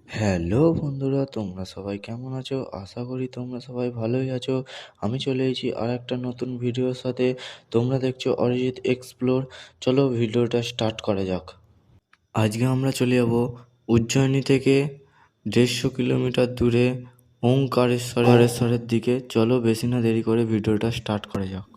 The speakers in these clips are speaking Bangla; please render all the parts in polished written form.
হ্যালো বন্ধুরা, তোমরা সবাই কেমন আছো? আশা করি তোমরা সবাই ভালোই আছো। আমি চলে এসেছি আর একটা নতুন ভিডিওর সাথে। তোমরা দেখছো অরিজিৎ এক্সপ্লোর। চলো ভিডিওটা স্টার্ট করা যাক। আজকে আমরা চলে যাব উজ্জয়িনী থেকে 150 কিলোমিটার দূরে ওঙ্কারেশ্বরের দিকে। চলো বেশি না দেরি করে ভিডিওটা স্টার্ট করা যাক।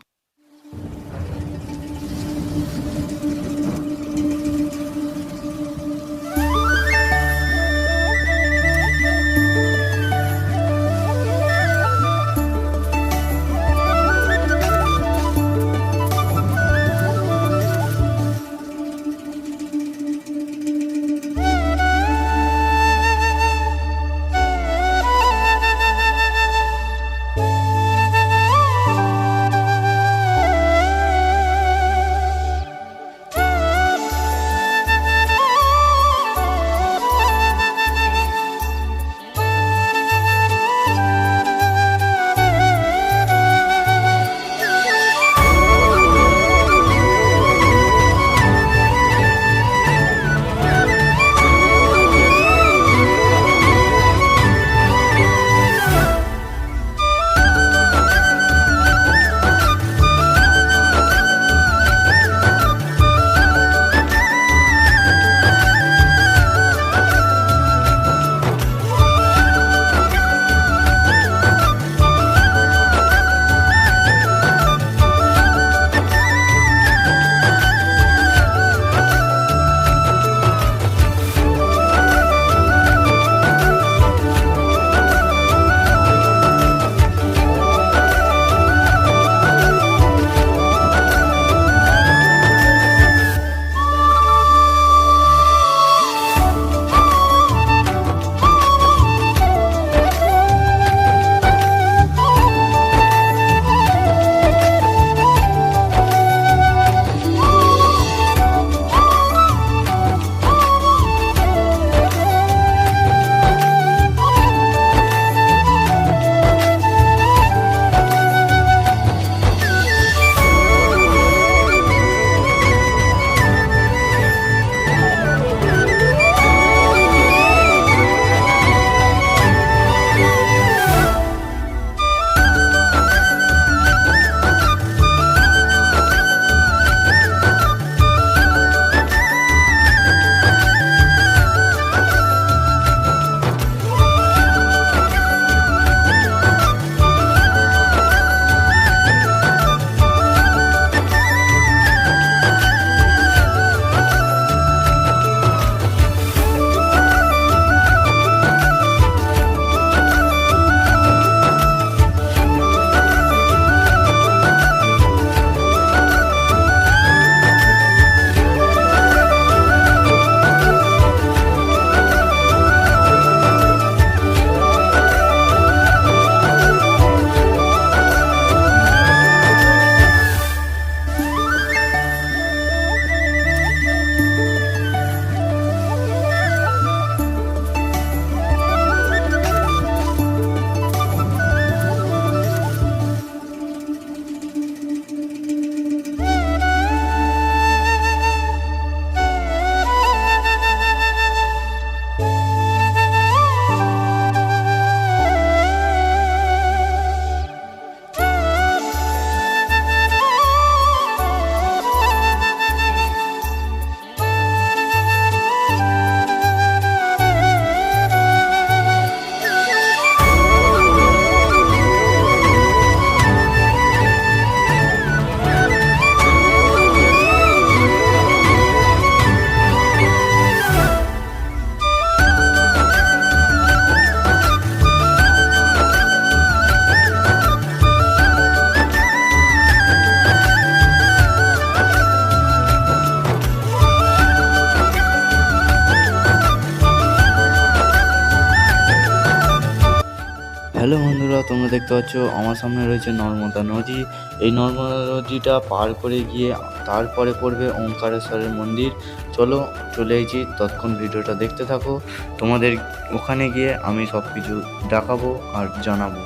হ্যালো বন্ধুরা, তোমরা দেখতে পাচ্ছ আমার সামনে রয়েছে নর্মদা নদী। এই নর্মদা নদীটা পার করে গিয়ে তারপরে পড়বে ওঙ্কারেশ্বরের মন্দির। চলো চলে এসেছি, ততক্ষণ ভিডিওটা দেখতে থাকো। তোমাদের ওখানে গিয়ে আমি সব কিছু দেখাবো আর জানাবো।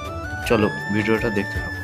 চলো ভিডিওটা দেখতে থাকো।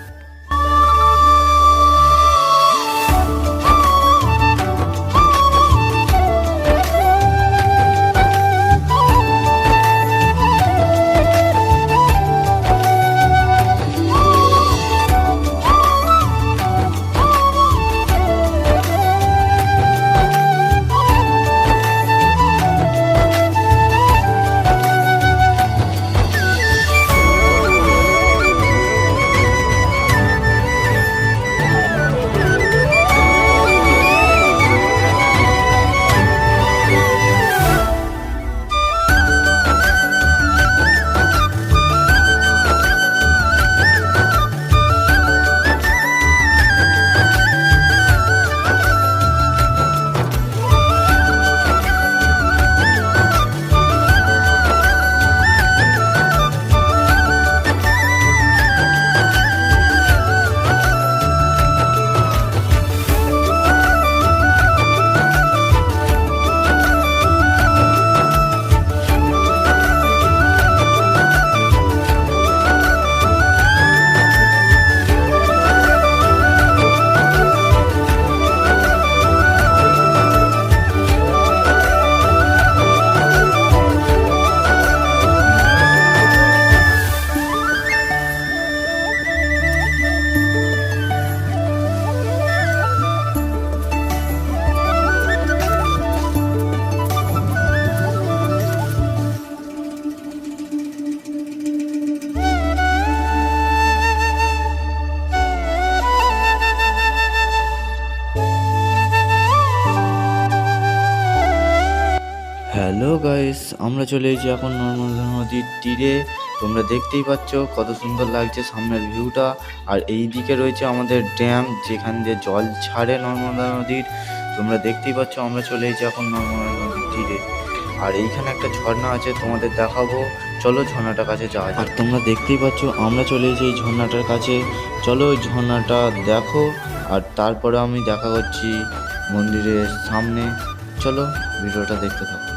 আমরা চলে এসেছি এখন নর্মদা নদীর তীরে। তোমরা দেখতেই পাচ্ছ কত সুন্দর লাগছে সামনের ভিউটা। আর এই দিকে রয়েছে আমাদের ড্যাম, যেখান দিয়ে জল ছাড়ে নর্মদা নদীর। তোমরা দেখতেই পাচ্ছ আমরা চলে এসেছি এখন নর্মদা নদীর তীরে। আর এইখানে একটা ঝর্ণা আছে, তোমাদের দেখাবো। চলো ঝর্ণাটার কাছে যাওয়া যাক। আর তোমরা দেখতেই পাচ্ছ আমরা চলে এসেছি এই ঝর্ণাটার কাছে। চলো ওই ঝর্ণাটা দেখো, আর তারপরে আমি দেখা করছি মন্দিরের সামনে। চলো ভিডিওটা দেখতে থাকো।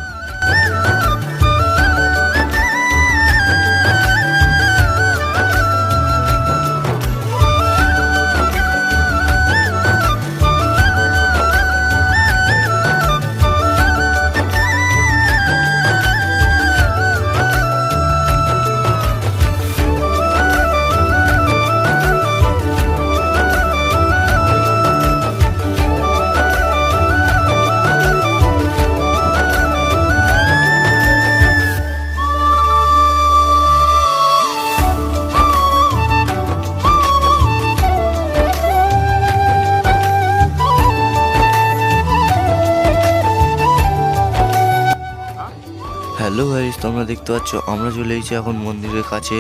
হ্যালো গাইস, তোমরা দেখতে পাচ্ছ আমরা চলে এসেছি এখন মন্দিরের কাছে।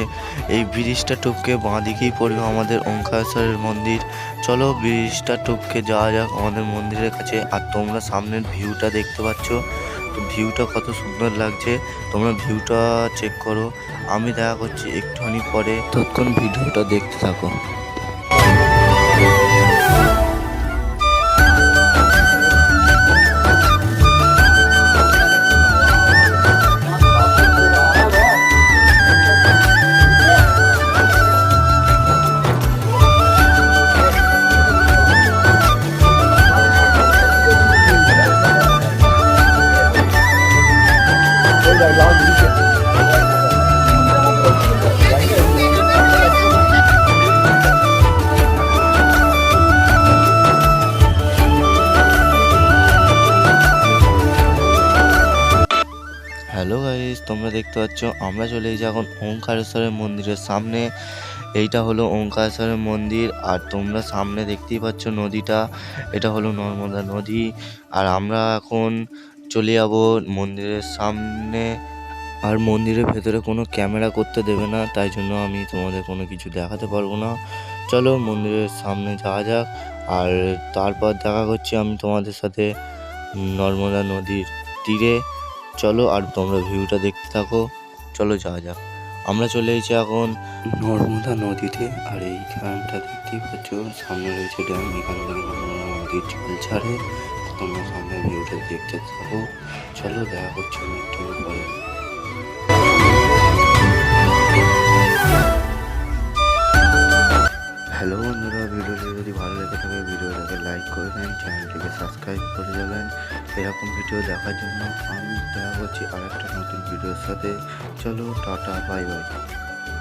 এই ব্রিজটা টপকে বাঁ দিকেই পড়বে আমাদের ওঙ্কারেশ্বরের মন্দির। চলো ব্রিজটা টপকে যাওয়া যাক আমাদের মন্দিরের কাছে। আর তোমরা সামনের ভিউটা দেখতে পাচ্ছ, ভিউটা কত সুন্দর লাগছে। তোমরা ভিউটা চেক করো। আমি দেখা করছি একটুখানি পরে, ততক্ষণ ভিডিওটা দেখতে থাকো। হ্যালো গাইস, তোমরা দেখতে পাচ্ছ আমরা চলে এসেছি এখন ওঙ্কারেশ্বরের মন্দিরের সামনে। এইটা হলো ওঙ্কারেশ্বরের মন্দির। আর তোমরা সামনে দেখতেই পাচ্ছ নদীটা, এটা হলো নর্মদা নদী। আর আমরা এখন চলে যাব মন্দিরের সামনে। আর মন্দিরের ভেতরে কোনো ক্যামেরা করতে দেবে না, তাই জন্য আমি তোমাদের কোনো কিছু দেখাতে পারবো না। চলো মন্দিরের সামনে যাওয়া যাক, আর তারপর দেখা করছি আমি তোমাদের সাথে নর্মদা নদীর তীরে। চলো আর তোমরা ভিউটা দেখতে থাকো। চলো যাওয়া যাক। আমরা চলে এসেছি এখন নর্মদা নদীতে। আর এইখানটা দেখতেই পাচ্ছ সামনে রয়েছে ড্যাম, এখান থেকে নর্মদা নদীর জল ছাড়ে। তোমরা সামনে ভিউটা দেখতে থাকো। চলো দেখা করছি একটু পরে। হ্যালো বন্ধুরা, ভিডিওটি যদি ভালো লেগে থাকে ভিডিওটাকে লাইক করবেন, চ্যানেলটিকে সাবস্ক্রাইব করে যাবেন এরকম ভিডিও দেখার জন্য। আমি দেখা করছি আর একটা নতুন ভিডিওর সাথে। চলো টাটা, বাই বাই।